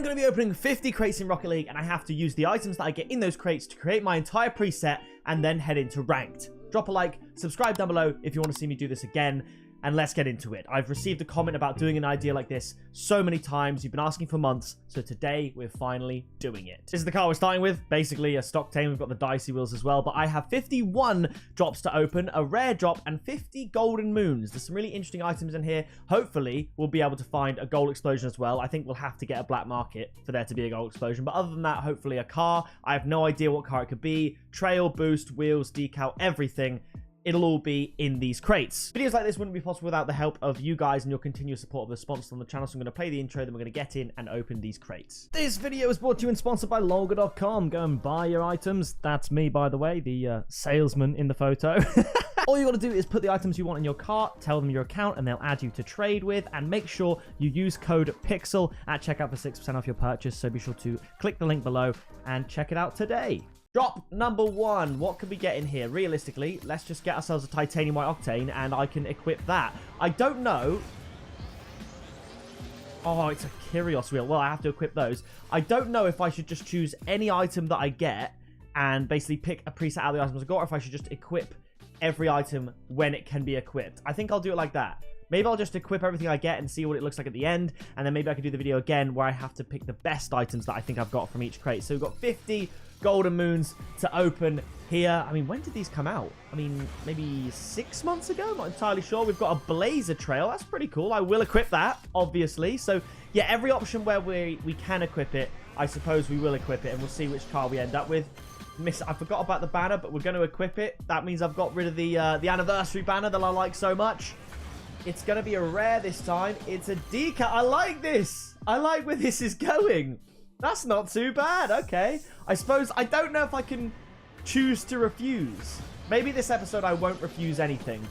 I'm going to be opening 50 crates in Rocket League, and I have to use the items that I get in those crates to create my entire preset and then head into ranked. Drop a like, subscribe down below if you want to see me do this again, and let's get into it. I've received a comment about doing an idea like this so many times. You've been asking for months, so today we're finally doing it. This is the car we're starting with, basically a stock tame. We've got the dicey wheels as well, but I have 51 drops to open, a rare drop, and 50 golden moons. There's some really interesting items in here. Hopefully, we'll be able to find a gold explosion as well. I think we'll have to get a black market for there to be a gold explosion, but other than that, hopefully a car. I have no idea what car it could be. Trail, boost, wheels, decal, everything. It'll all be in these crates. Videos like this wouldn't be possible without the help of you guys and your continuous support of the sponsors on the channel. So I'm going to play the intro, then we're going to get in and open these crates. This video is brought to you and sponsored by Lolga.com. Go and buy your items. That's me, by the way, the salesman in the photo. All you got to do is put the items you want in your cart, tell them your account, and they'll add you to trade with. And make sure you use code PIXEL at checkout for 6% off your purchase. So be sure to click the link below and check it out today. Drop number 1. What can we get in here? Realistically, let's just get ourselves a titanium white octane and I can equip that. I don't know. Oh, it's a Kyrios wheel. Well, I have to equip those. I don't know if I should just choose any item that I get and basically pick a preset out of the items I got, or if I should just equip every item when it can be equipped. I think I'll do it like that. Maybe I'll just equip everything I get and see what it looks like at the end, and then maybe I can do the video again where I have to pick the best items that I think I've got from each crate. So we've got 50 golden moons to open here. I mean, when did these come out? I mean, maybe 6 months ago? I'm not entirely sure. We've got a blazer trail. That's pretty cool. I will equip that, obviously. So, yeah, every option where we can equip it, I suppose we will equip it, and we'll see which car we end up with. I forgot about the banner, but we're going to equip it. That means I've got rid of the anniversary banner that I like so much. It's going to be a rare this time. It's a decal. I like this. I like where this is going. That's not too bad. Okay. I suppose I don't know if I can choose to refuse. Maybe this episode I won't refuse anything.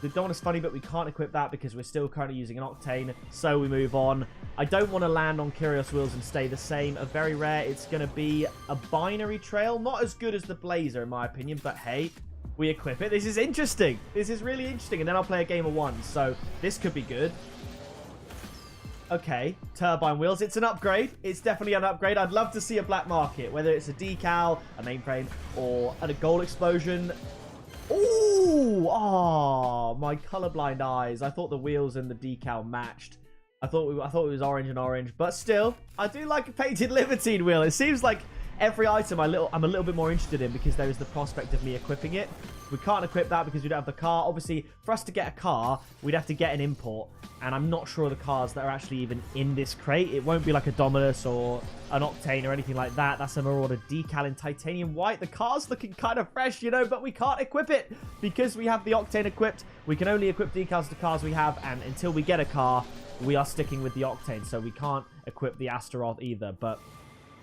The Dawn is funny, but we can't equip that because we're still currently using an octane. So we move on. I don't want to land on Kyrios wheels and stay the same. A very rare. It's going to be a binary trail. Not as good as the blazer in my opinion, but hey, we equip it. This is interesting. This is really interesting. And then I'll play a game of one. So this could be good. Okay, turbine wheels. It's an upgrade. It's definitely an upgrade. I'd love to see a black market, whether it's a decal, a mainframe, or a gold explosion. Ooh! Oh, my colorblind eyes. I thought the wheels and the decal matched. I thought it was orange and orange, but still, I do like a painted Libertine wheel. It seems like every item I'm a little bit more interested in because there is the prospect of me equipping it. We can't equip that because we don't have the car. Obviously, for us to get a car, we'd have to get an import. And I'm not sure of the cars that are actually even in this crate. It won't be like a Dominus or an Octane or anything like that. That's a Marauder decal in titanium white. The car's looking kind of fresh, you know, but we can't equip it because we have the Octane equipped. We can only equip decals to cars we have. And until we get a car, we are sticking with the Octane. So we can't equip the Astaroth either. But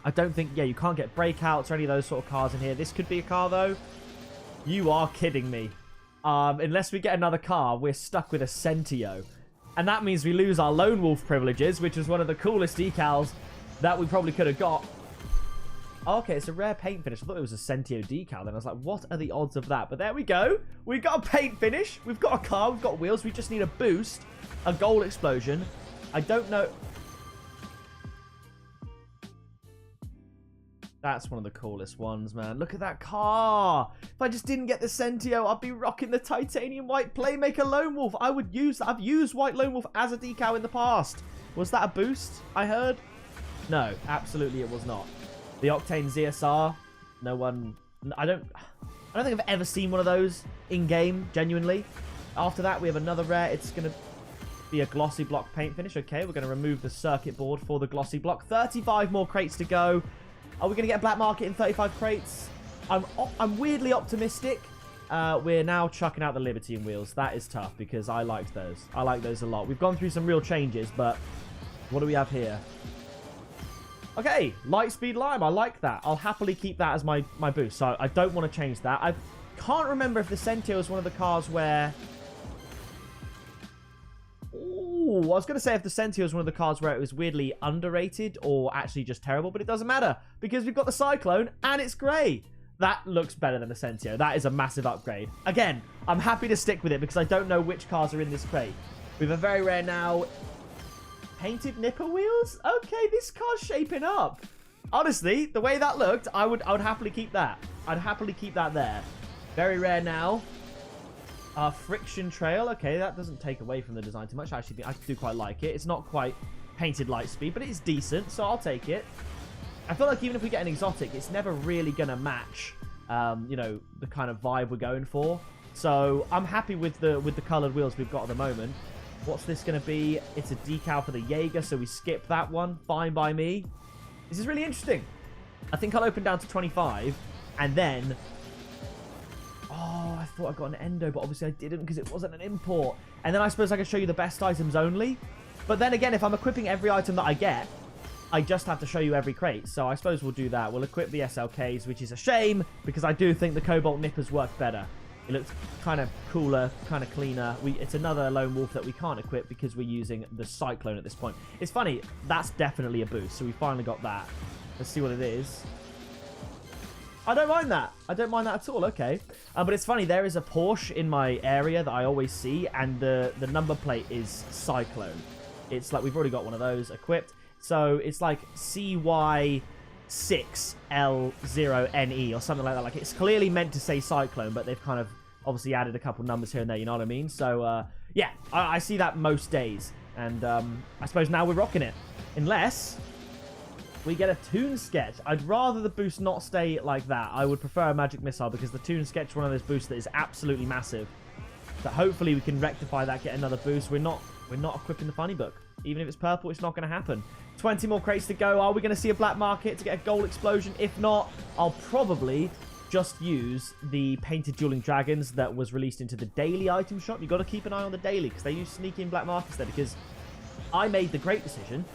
I don't think, yeah, you can't get breakouts or any of those sort of cars in here. This could be a car, though. You are kidding me. Unless we get another car, we're stuck with a Sentio. And that means we lose our Lone Wolf privileges, which is one of the coolest decals that we probably could have got. Oh, okay, it's a rare paint finish. I thought it was a Sentio decal. Then I was like, what are the odds of that? But there we go. We got a paint finish. We've got a car. We've got wheels. We just need a boost, a gold explosion. I don't know. That's one of the coolest ones, man. Look at that car. If I just didn't get the Sentio, I'd be rocking the titanium white Playmaker Lone Wolf. I would use that. I've used white Lone Wolf as a decal in the past. Was that a boost, I heard? No, absolutely it was not. The Octane ZSR. No one... I don't think I've ever seen one of those in-game, genuinely. After that, we have another rare. It's going to be a glossy block paint finish. Okay, we're going to remove the circuit board for the glossy block. 35 more crates to go. Are we going to get a black market in 35 crates? I'm weirdly optimistic. We're now chucking out the Libertine wheels. That is tough because I liked those. I like those a lot. We've gone through some real changes, but what do we have here? Okay, Lightspeed Lime. I like that. I'll happily keep that as my boost. So I don't want to change that. I can't remember if the Sentio is one of the cars where... Ooh, I was going to say if the Sentio is one of the cars where it was weirdly underrated or actually just terrible, but it doesn't matter because we've got the Cyclone and it's grey. That looks better than the Sentio. That is a massive upgrade. Again, I'm happy to stick with it because I don't know which cars are in this crate. We have a very rare now Painted nipper wheels? Okay, this car's shaping up. Honestly, the way that looked, I would happily keep that. I'd happily keep that there. Very rare now. Friction trail. Okay, that doesn't take away from the design too much. I actually think I do quite like it. It's not quite painted light speed, but it's decent, so I'll take it. I feel like even if we get an exotic, it's never really going to match, you know, the kind of vibe we're going for. So I'm happy with the colored wheels we've got at the moment. What's this going to be? It's a decal for the Jaeger, so we skip that one. Fine by me. This is really interesting. I think I'll open down to 25, and then... Oh, I thought I got an endo, but obviously I didn't because it wasn't an import. And then I suppose I can show you the best items only. But then again, if I'm equipping every item that I get, I just have to show you every crate. So I suppose we'll do that. We'll equip the SLKs, which is a shame because I do think the Cobalt Nippers work better. It looks kind of cooler, kind of cleaner. It's another Lone Wolf that we can't equip because we're using the Cyclone at this point. It's funny, that's definitely a boost. So we finally got that. Let's see what it is. I don't mind that. I don't mind that at all. Okay. But it's funny. There is a Porsche in my area that I always see. And the number plate is Cyclone. It's like we've already got one of those equipped. So it's like CY6L0NE or something like that. Like it's clearly meant to say Cyclone, but they've kind of obviously added a couple numbers here and there. You know what I mean? So yeah, I see that most days. And I suppose now we're rocking it. Unless... we get a Toon Sketch. I'd rather the boost not stay like that. I would prefer a Magic Missile because the Toon Sketch is one of those boosts that is absolutely massive. So hopefully we can rectify that, get another boost. We're not equipping the Funny Book. Even if it's purple, it's not going to happen. 20 more crates to go. Are we going to see a black market to get a gold explosion? If not, I'll probably just use the Painted Dueling Dragons that was released into the daily item shop. You've got to keep an eye on the daily because they use sneaky and black markets there because I made the great decision.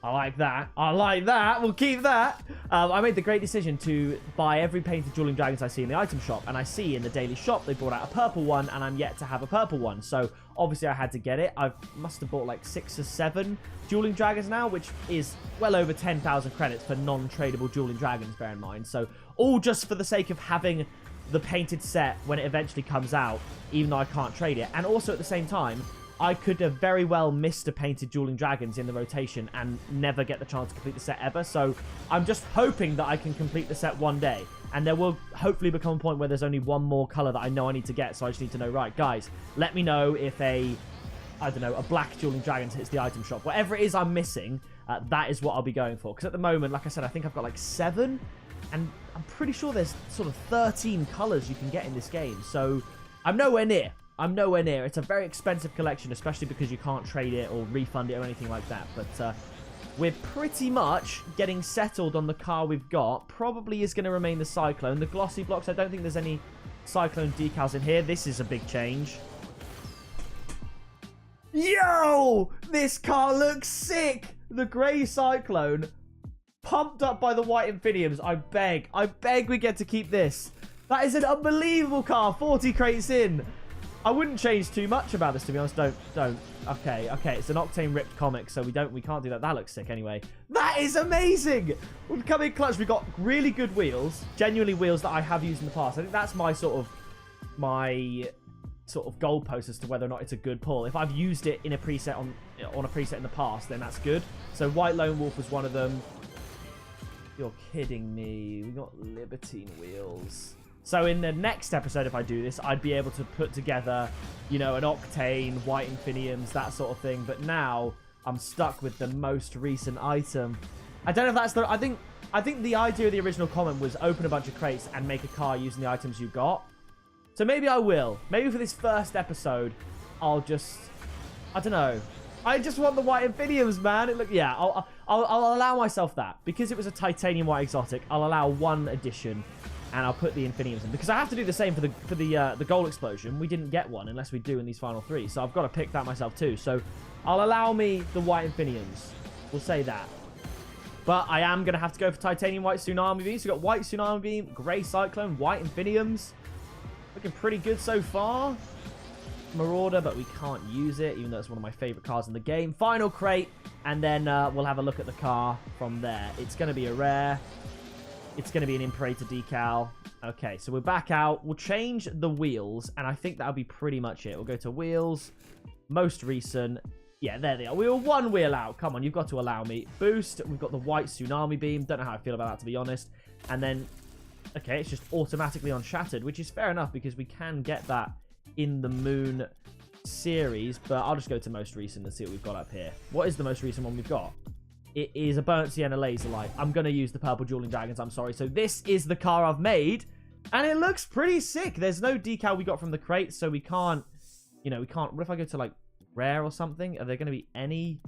I like that. I like that. We'll keep that. I made the great decision to buy every Painted Dueling Dragons I see in the item shop. And I see in the daily shop they brought out a purple one. And I'm yet to have a purple one. So obviously I had to get it. I must have bought like 6 or 7 Dueling Dragons now. Which is well over 10,000 credits for non-tradable Dueling Dragons, bear in mind. So all just for the sake of having the painted set when it eventually comes out. Even though I can't trade it. And also at the same time... I could have very well missed a Painted Dueling Dragons in the rotation and never get the chance to complete the set ever. So I'm just hoping that I can complete the set one day. And there will hopefully become a point where there's only one more color that I know I need to get. So I just need to know, right, guys, let me know if I don't know, a black Dueling Dragons hits the item shop. Whatever it is I'm missing, that is what I'll be going for. Because at the moment, like I said, I think I've got like 7. And I'm pretty sure there's sort of 13 colors you can get in this game. So I'm nowhere near. I'm nowhere near. It's a very expensive collection, especially because you can't trade it or refund it or anything like that. But we're pretty much getting settled on the car we've got. Probably is going to remain the Cyclone. The glossy blocks, I don't think there's any Cyclone decals in here. This is a big change. Yo! This car looks sick! The grey Cyclone, pumped up by the white INFINIUMs. I beg we get to keep this. That is an unbelievable car. 40 crates in. I wouldn't change too much about this, to be honest. Don't. Okay. It's an Octane ripped comic, so we can't do that. That looks sick anyway. That is amazing. We've come in clutch. We've got really good wheels, genuinely wheels that I have used in the past. I think that's my sort of goalpost as to whether or not it's a good pull. If I've used it in a preset on a preset in the past, then that's good. So White Lone Wolf was one of them. You're kidding me. We got Libertine wheels. So in the next episode, if I do this, I'd be able to put together, you know, an Octane, White INFINIUMs, that sort of thing. But now I'm stuck with the most recent item. I don't know if that's the... I think the idea of the original comment was open a bunch of crates and make a car using the items you got. So maybe I will. Maybe for this first episode, I'll just... I don't know. I just want the White INFINIUMs, man. I'll allow myself that. Because it was a titanium white exotic, I'll allow one addition. And I'll put the INFINIUMs in. Because I have to do the same for the gold explosion. We didn't get one unless we do in these final 3. So I've got to pick that myself too. So I'll allow me the white INFINIUMs. We'll say that. But I am going to have to go for titanium white Tsunami Beam. So we've got white Tsunami Beam, grey Cyclone, white INFINIUMs. Looking pretty good so far. Marauder, but we can't use it, even though it's one of my favourite cars in the game. Final crate, and then we'll have a look at the car from there. It's going to be a rare. It's going to be an Imperator decal. Okay, so we're back out. We'll change the wheels, and I think that'll be pretty much it. We'll go to wheels, most recent. Yeah, there they are. We were one wheel out. Come on, you've got to allow me. Boost. We've got the white tsunami beam. Don't know how I feel about that, to be honest. And then, okay, it's just automatically on shattered, which is fair enough because we can get that in the moon series. But I'll just go to most recent and see what we've got up here. What is the most recent one we've got? It is a burnt sienna laser light. I'm going to use the purple dueling dragons. I'm sorry. So this is the car I've made. And it looks pretty sick. There's no decal we got from the crate, so we can't, you know, we can't. What if I go to, like, rare or something? Are there going to be any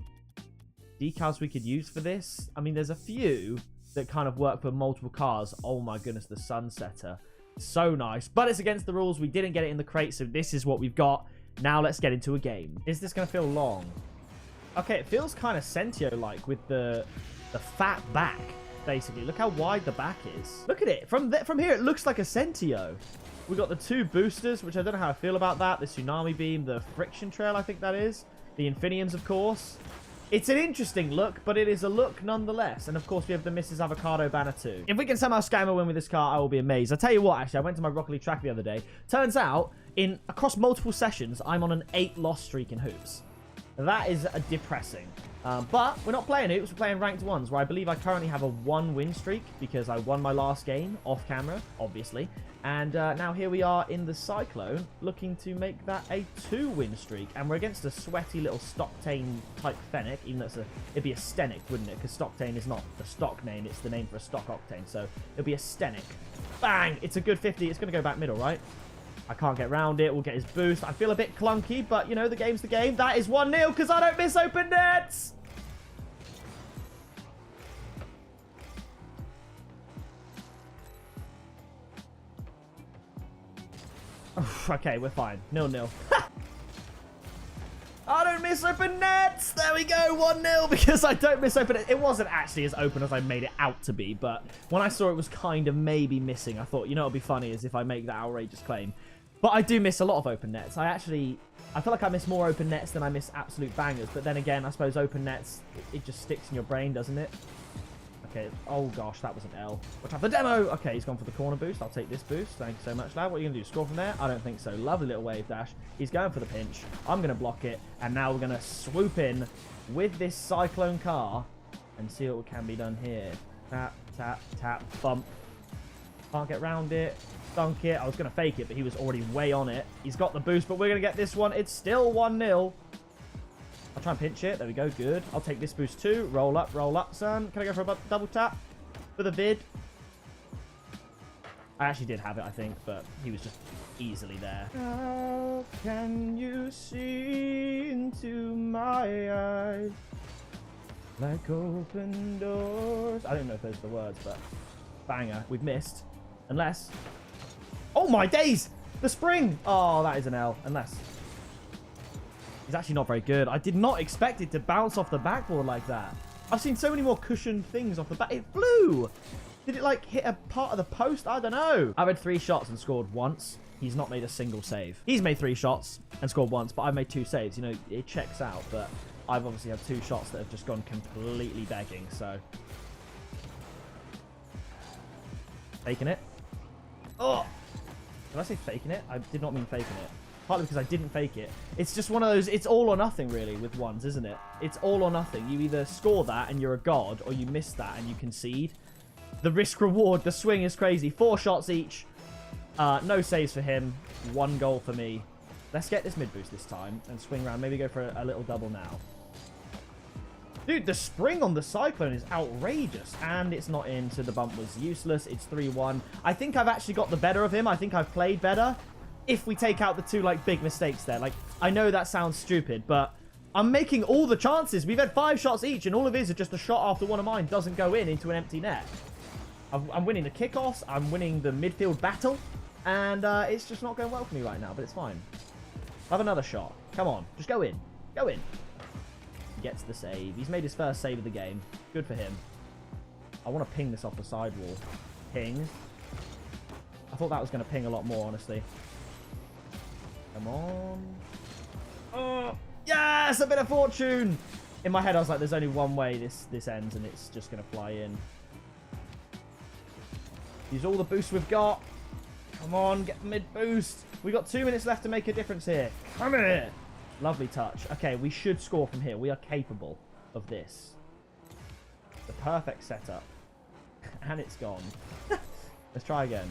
decals we could use for this? I mean, there's a few that kind of work for multiple cars. Oh, my goodness, the Sunsetter. So nice. But it's against the rules. We didn't get it in the crate, so this is what we've got. Now let's get into a game. Is this going to feel long? Okay, it feels kind of Sentio-like with the fat back. Basically, look how wide the back is. Look at it. From here, it looks like a Sentio. We got the 2 boosters, which I don't know how I feel about that. The tsunami beam, the friction trail, I think that is. The infiniums, of course. It's an interesting look, but it is a look nonetheless. And of course, we have the Mrs. Avocado banner too. If we can somehow scam a win with this car, I will be amazed. I'll tell you what, actually, I went to my Rocket League track the other day. Turns out, across multiple sessions, I'm on an 8-loss streak in hoops. That is depressing. But we're not playing hoops, we're playing ranked ones, where I believe I currently have a 1-win streak because I won my last game off camera, obviously. And now here we are in the Cyclone, looking to make that a 2-win streak. And we're against a sweaty little Stocktane type Fennec, even though it'd be a Stenic, wouldn't it? Because Stocktane is not the stock name, it's the name for a stock octane. So it'll be a Stenic. Bang! It's a good 50. It's going to go back middle, right? I can't get round it. We'll get his boost. I feel a bit clunky, but, you know, the game's the game. That is 1-0 because I don't miss open nets. Okay, we're fine. 0-0. I don't miss open nets. There we go. 1-0 because I don't miss open nets. It wasn't actually as open as I made it out to be, but when I saw it was kind of maybe missing, I thought, you know what would be funny is if I make that outrageous claim. But I do miss a lot of open nets. I feel like I miss more open nets than I miss absolute bangers. But then again, I suppose open nets, it just sticks in your brain, doesn't it? Okay. Oh, gosh, that was an L. Watch out for the demo. Okay, he's gone for the corner boost. I'll take this boost. Thank you so much, lad. What are you going to do? Score from there? I don't think so. Lovely little wave dash. He's going for the pinch. I'm going to block it. And now we're going to swoop in with this Cyclone car and see what can be done here. Tap, tap, tap, bump. Can't get round it. Dunk it. I was going to fake it, but he was already way on it. He's got the boost, but we're going to get this one. It's still 1-0. I'll try and pinch it. There we go. Good. I'll take this boost too. Roll up, son. Can I go for a double tap for the vid? I actually did have it, I think, but he was just easily there. How can you see into my eyes like open doors? I don't know if those are the words, but banger. We've missed. Unless... Oh my days! The spring! Oh, that is an L. Unless... He's actually not very good. I did not expect it to bounce off the backboard like that. I've seen so many more cushioned things off the back. It flew! Did it, like, hit a part of the post? I don't know. I've had 3 shots and scored once. He's not made a single save. He's made 3 shots and scored once, but I've made 2 saves. You know, it checks out, but I've obviously had 2 shots that have just gone completely begging, so... Faking it. Oh! Did I say faking it? I did not mean faking it. Partly because I didn't fake it. It's just one of those, it's all or nothing really with ones, isn't it? It's all or nothing. You either score that and you're a god, or you miss that and you concede. The risk reward, the swing is crazy. 4 shots each. No saves for him. 1 goal for me. Let's get this mid boost this time and swing around. Maybe go for a little double now. Dude, the spring on the Cyclone is outrageous. And it's not in, so the bump was useless. It's 3-1. I think I've actually got the better of him. I think I've played better. If we take out the 2, like, big mistakes there. Like, I know that sounds stupid, but I'm making all the chances. We've had 5 shots each, and all of his are just a shot after one of mine doesn't go into an empty net. I'm winning the kickoffs. I'm winning the midfield battle. And it's just not going well for me right now, but it's fine. Have another shot. Come on. Just go in. Go in. He gets the save. He's made his first save of the game. Good for him. I want to ping this off the sidewall. Ping. I thought that was going to ping a lot more, honestly. Come on. Oh, yes! A bit of fortune! In my head, I was like, there's only one way this ends, and it's just going to fly in. Use all the boosts we've got. Come on, get the mid boost. We've got 2 minutes left to make a difference here. Come here. Lovely touch. Okay, we should score from here. We are capable of this. The perfect setup. And it's gone. Let's try again.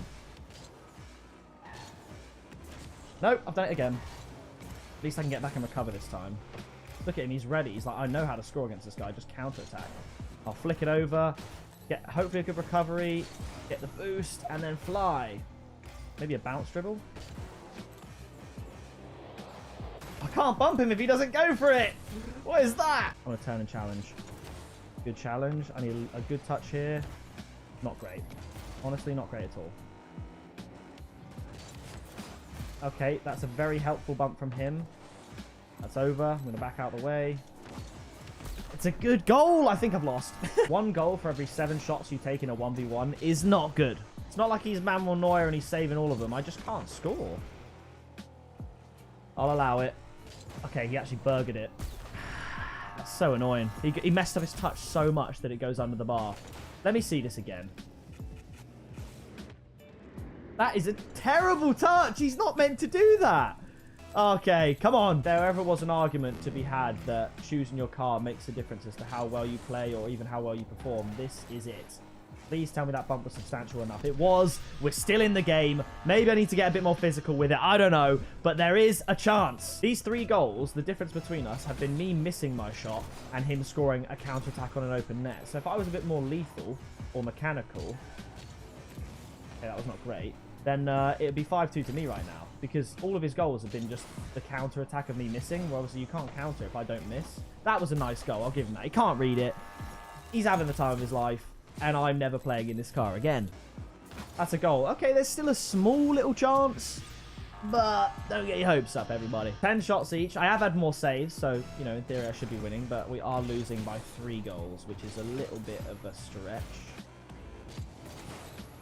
No, I've done it again. At least I can get back and recover this time. Look at him, he's ready. He's like, I know how to score against this guy. Just counter-attack. I'll flick it over. Get hopefully a good recovery. Get the boost. And then fly. Maybe a bounce dribble. I can't bump him if he doesn't go for it. What is that? I want to turn and challenge. Good challenge. I need a good touch here. Not great. Honestly, not great at all. Okay, that's a very helpful bump from him. That's over. I'm going to back out the way. It's a good goal. I think I've lost. 1 goal for every 7 shots you take in a 1v1 is not good. It's not like he's Manuel Neuer and he's saving all of them. I just can't score. I'll allow it. Okay, he actually burgered it. That's so annoying. He messed up his touch so much that it goes under the bar. Let me see this again. That is a terrible touch. He's not meant to do that. Okay, come on. There ever was an argument to be had that choosing your car makes a difference as to how well you play or even how well you perform. This is it. Please tell me that bump was substantial enough. It was. We're still in the game. Maybe I need to get a bit more physical with it. I don't know. But there is a chance. These 3 goals, the difference between us, have been me missing my shot and him scoring a counter-attack on an open net. So if I was a bit more lethal or mechanical... Okay, that was not great. Then it would be 5-2 to me right now. Because all of his goals have been just the counter-attack of me missing. Well, obviously, you can't counter if I don't miss. That was a nice goal. I'll give him that. He can't read it. He's having the time of his life. And I'm never playing in this car again. That's a goal. Okay, there's still a small little chance. But don't get your hopes up, everybody. 10 shots each. I have had more saves. So, you know, in theory, I should be winning. But we are losing by 3 goals, which is a little bit of a stretch.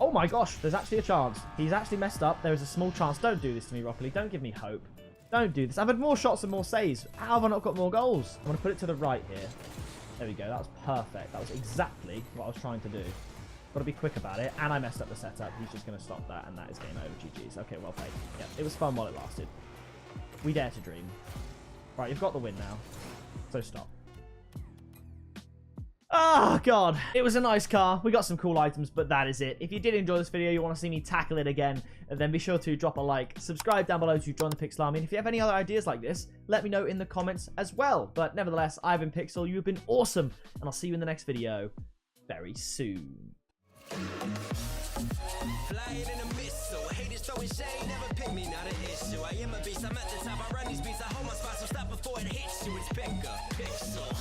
Oh my gosh, there's actually a chance. He's actually messed up. There is a small chance. Don't do this to me, Rockley. Don't give me hope. Don't do this. I've had more shots and more saves. How have I not got more goals? I'm going to put it to the right here. There we go. That was perfect. That was exactly what I was trying to do. Got to be quick about it. And I messed up the setup. He's just going to stop that. And that is game over. GG's. Okay, well played. Yeah, it was fun while it lasted. We dare to dream. Right, you've got the win now. So stop. Oh, God. It was a nice car. We got some cool items, but that is it. If you did enjoy this video, you want to see me tackle it again, then be sure to drop a like, subscribe down below to join the Pixel Army, and if you have any other ideas like this, let me know in the comments as well. But nevertheless, I've been Pixel, you've been awesome, and I'll see you in the next video very soon. Flying in a missile, haters throwing shade, never pick me, not an issue. I am a beast, I'm at the top, I run these beats, I hold my spot, so stop before it hits you. It's pick up, pixel.